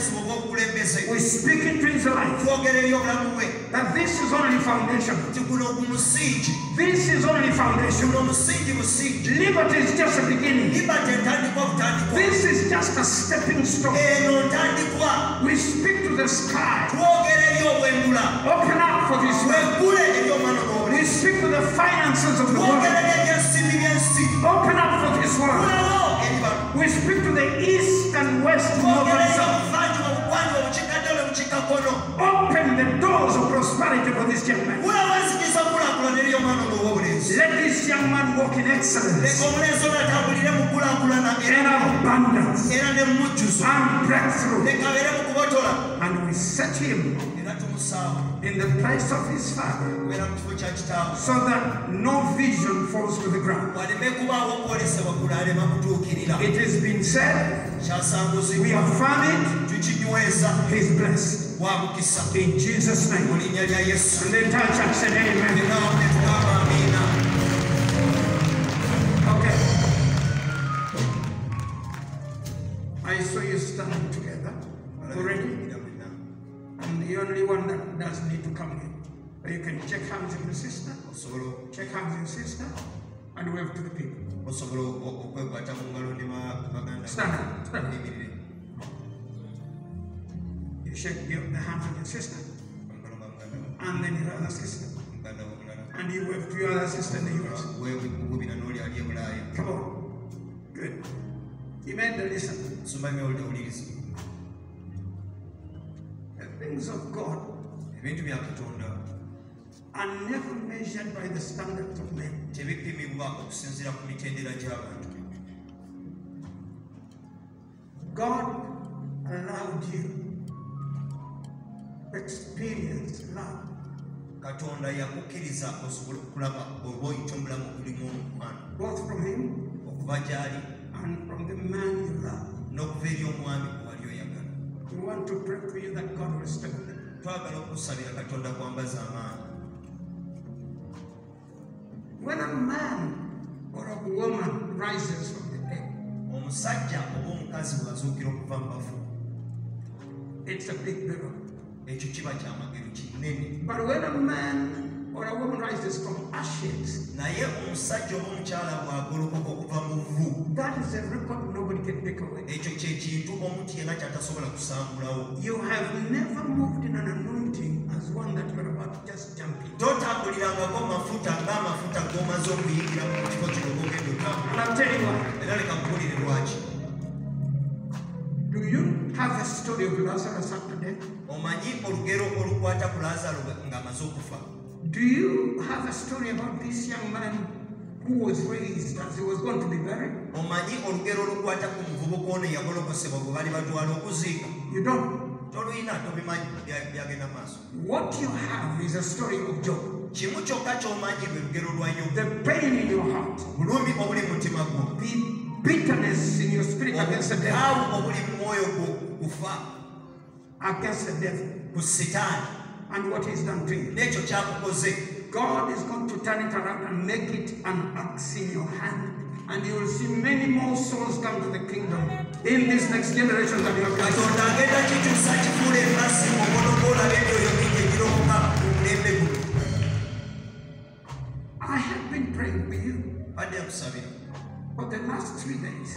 We speak into his life that this is only foundation. This is only foundation. Liberty is just a beginning. This is just a stepping stone. We speak to the sky. Open up for this man. We speak to the finances of the world. Open up for this world. We speak to the east and west, north and south. Open the doors of prosperity for this young man. Let this young man walk in excellence and abundance and breakthrough. And we set him in the place of his father so that no vision falls to the ground. It has been said, we affirm it, he's blessed. In Jesus' name. And the entire church said amen. Okay. I saw you standing together already. I'm the only one that does need to come in. But you can check hands with your sister. Check hands with your sister. And wave to the people. Stand up. Stand up. You shake the hands of your sister. And then your other sister. And you wave to your other sister in the US. Come on. Good. You made the listen. The things of God are never measured by the standards of men. God allowed you to experience love. Both from him and from the man you love. We want to pray for you that God will strengthen you. When a man or a woman rises from the dead, it's a big miracle. But when a man or a woman rises from ashes, that is a record nobody can take away. You have never moved in an anointing as one that you're about to just jump in. And I'll tell you why. Do you have a story of Lazarus after death? Do you have a story about this young man who was raised as he was going to be buried? You don't. What you have is a story of Job. The pain in your heart, the bitterness in your spirit against the devil, against the devil, and what he's done to you. God is going to turn it around and make it an axe in your hand. And you will see many more souls come to the kingdom in this next generation that you have got. I have been praying for you for the last 3 days.